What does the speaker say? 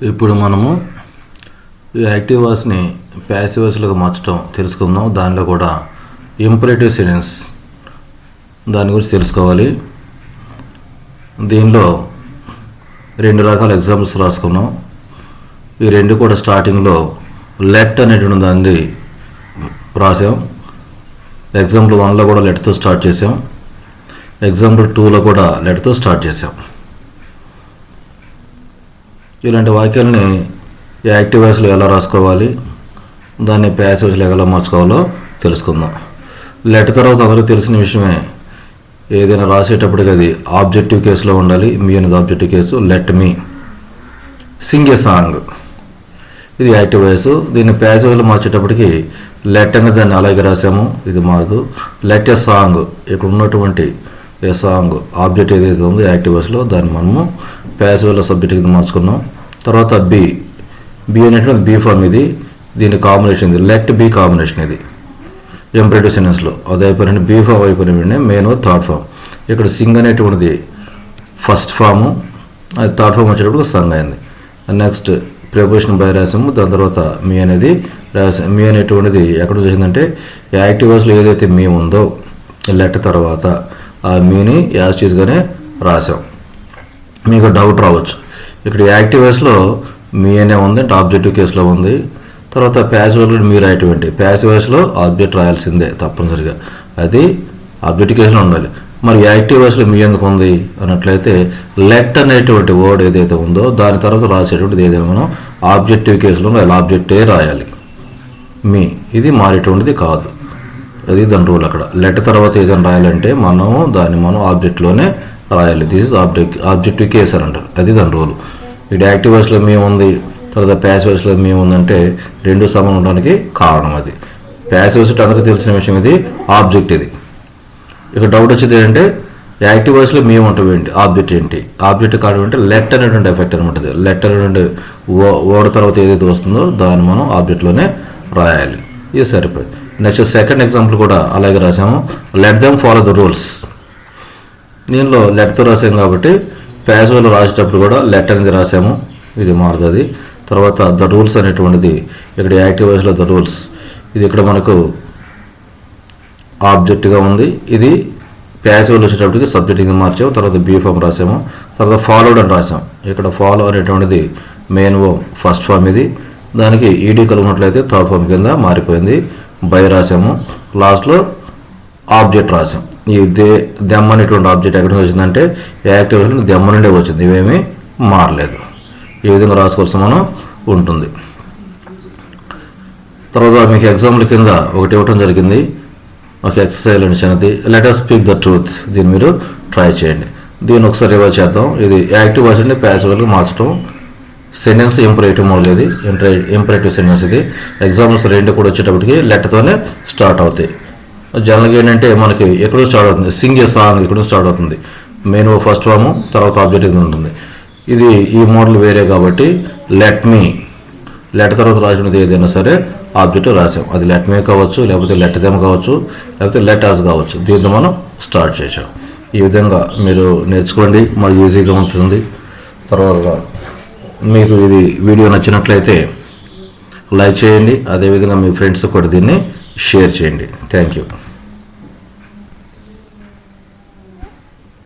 ఇప్పుడు మనము ఈ యాక్టివ్ వాయిస్ని ప్యాసివ్ వాయిస్లోకి మార్చడం తెలుసుకుందాం. దానిలో కూడా ఇంపరేటివ్ సెంటెన్స్ దాని గురించి తెలుసుకోవాలి. దీనిలో 2 రకాల ఎగ్జాంపుల్స్ రాసుకున్నాం. ఈ 2 కూడా స్టార్టింగ్లో లెట్ అనేటువంటి దాన్ని రాసాం. ఎగ్జాంపుల్ 1లో కూడా లెట్తో స్టార్ట్ చేసాం. ఎగ్జాంపుల్ 2లో కూడా లెట్తో స్టార్ట్ చేసాం. ఇలాంటి వాక్యాలని యాక్టివ్ వాయిస్లో ఎలా రాసుకోవాలి, దాన్ని ప్యాసివ్ వాయిస్లో ఎలా మార్చుకోవాలో తెలుసుకుందాం. లెట్ తర్వాత అందరికీ తెలిసిన విషయమే, ఏదైనా రాసేటప్పటికి అది ఆబ్జెక్టివ్ కేసులో ఉండాలి. మీ అనేది objective case. Let me sing a song, ఇది యాక్టివ్ వాయిస్. దీన్ని ప్యాసివ్ వాయిస్లో మార్చేటప్పటికి లెట్ అనే దాన్ని అలాగే రాసాము, ఇది మారదు. లెట్ ఏ సాంగ్, ఇక్కడ ఉన్నటువంటి ఏ సాంగ్ ఆబ్జెక్ట్ ఏదైతే ఉందో యాక్టివ్ వాయిస్లో దాన్ని మనము ప్యాసివ్ వాయిస్లో సబ్జెక్ట్ కింద మార్చుకున్నాం. తర్వాత బి అనేటువంటి బీ ఫామ్, ఇది దీని కాంబినేషన్, ఇది లెట్ బి కాంబినేషన్. ఇది ఇంపరేటివ్ సెంటెన్స్లో అది అయిపోయిన బీ ఫామ్ అయిపోయిన మెయిన్ థర్డ్ ఫామ్. ఇక్కడ సింగ్ అనేటువంటిది ఫస్ట్ ఫాము, అది థర్డ్ ఫామ్ వచ్చేటప్పుడు సంగ్ అయింది. నెక్స్ట్ ప్రిపోజిషన్ బై రాసాము. దాని తర్వాత మీ అనేది రాసాము. మీ అనేటువంటిది ఎక్కడ చేసిందంటే యాక్టివ్ వాయిస్లో ఏదైతే మీ ఉందో లెట్ తర్వాత ఆ మీని యాజ్ టీజ్గానే రాసాం. మీకు డౌట్ రావచ్చు, ఇక్కడ యాక్టివ్ వాయిస్లో మీ అనే ఉంది అంటే ఆబ్జెక్టివ్ కేసులో ఉంది. తర్వాత ప్యాసివ్ వాయిస్లో మీరు రాయటువంటి ప్యాసివ్ వాయిస్లో ఆబ్జెక్ట్ రాయాల్సిందే తప్పనిసరిగా, అది ఆబ్జెక్టివ్ కేసులో ఉండాలి. మరి యాక్టివ్ వాయిస్లో మీ ఎందుకు ఉంది అన్నట్లయితే లెట్ అనేటువంటి వర్డ్ ఏదైతే ఉందో దాని తర్వాత రాసేటువంటిది ఏదైనా మనం ఆబ్జెక్టివ్ కేసులో ఆబ్జెక్టే రాయాలి. మీ ఇది మారేటువంటిది కాదు, అది దాని రూల్. అక్కడ లెట్ తర్వాత ఏదైనా రాయాలంటే మనం ఆబ్జెక్ట్లోనే రాయాలి. దిస్ ఇస్ ఆబ్జెక్టివ్ కేస్ అని అంటారు, అది దాని రూల్. ఇక్కడ యాక్టివ్ వాయిస్లో మీ ఉంది, తర్వాత ప్యాసివ్ వాయిస్లో మీ ఉందంటే 2 సమానం ఉండడానికి కారణం అది. ప్యాసివ్ వాయిస్ అందరికీ తెలిసిన విషయం, ఇది ఆబ్జెక్ట్. ఇది ఇక్కడ డౌట్ వచ్చేది ఏంటంటే యాక్టివ్ వాయిస్లో మేము ఉంటాం ఏంటి, ఆబ్జెక్ట్ ఏంటి, ఆబ్జెక్ట్ కారణం అంటే లెట్ అనేటువంటి ఎఫెక్ట్ అనమాట. లెట్ అనేటువంటి వర్డ్ తర్వాత ఏదైతే వస్తుందో దాన్ని మనం ఆబ్జెక్ట్లోనే రాయాలి. ఇది సరిపోయింది. నెక్స్ట్ సెకండ్ ఎగ్జాంపుల్ కూడా అలాగే రాసాము. Let them follow the rules, దీనిలో లెట్తో రాసాం కాబట్టి ప్యాసివ్లో రాసేటప్పుడు కూడా లెట్ అనేది రాసాము, ఇది మారుతుంది. తర్వాత ద రూల్స్ అనేటువంటిది ఇక్కడ యాక్టివ్ వాయిస్లో ద రూల్స్, ఇది ఇక్కడ మనకు ఆబ్జెక్ట్గా ఉంది. ఇది ప్యాసివ్లో వచ్చేటప్పటికి సబ్జెక్ట్ కింద మార్చాము. తర్వాత బీ ఫామ్ రాసాము. తర్వాత ఫాలోడ్ అని రాసాం. ఇక్కడ ఫాలో అనేటువంటిది మెయిన్ ఫస్ట్ ఫామ్, ఇది దానికి ఈడీ కలుగునట్లయితే థర్డ్ ఫామ్ కింద మారిపోయింది. బై రాసాము. లాస్ట్లో ఆబ్జెక్ట్ రాసాం. ఈ దెమ్ అనేటువంటి ఆబ్జెక్ట్ ఎక్కడి నుంచి వచ్చిందంటే యాక్టివ్ వాయిస్లో దెమ్మ నుండే వచ్చింది, ఇవేమీ మారలేదు. ఈ విధంగా రాసుకోవాల్సి మనం ఉంటుంది. తర్వాత మీకు ఎగ్జాంపుల్ కింద ఒకటి ఇవ్వటం జరిగింది, ఒక ఎక్సర్సైజ్ అని చిన్నది. Let us speak the truth, దీన్ని మీరు ట్రై చేయండి. దీన్ని ఒకసారి రివైజ్ చేద్దాం. ఇది యాక్టివ్ వాయిస్ అంటే ప్యాసివ్ వాయిస్లో మార్చడం. సెంటెన్స్ ఇంపరేటివ్ మోడ్, ఇది ఇంపరేటివ్ సెంటెన్స్. ఇది ఎగ్జాంపుల్స్ 2 కూడా వచ్చేటప్పటికి లెట్తోనే స్టార్ట్ అవుతాయి. జనరల్గా ఏంటంటే మనకి ఎక్కడో స్టార్ట్ అవుతుంది, సింగ్ ఏ సాంగ్ ఎక్కడో స్టార్ట్ అవుతుంది. మెయిన్ ఫస్ట్ ఫాము, తర్వాత ఆబ్జెక్ట్ ఉంటుంది. ఇది ఈ మోడల్ వేరే కాబట్టి లెట్ మీ, లెట్ తర్వాత రాసినది ఏదైనా సరే ఆబ్జెక్ట్ రాసాం. అది లెట్ మీ కావచ్చు, లేకపోతే లెట్ దెమ్ కావచ్చు, లేకపోతే లెట్ అస్ కావచ్చు. దీంతో మనం స్టార్ట్ చేసాం. ఈ విధంగా మీరు నేర్చుకోండి, మాకు ఈజీగా ఉంటుంది. తర్వాత మీకు ఇది వీడియో నచ్చినట్లయితే లైక్ చేయండి, అదేవిధంగా మీ ఫ్రెండ్స్ కూడా దీన్ని షేర్ చేయండి. Thank you.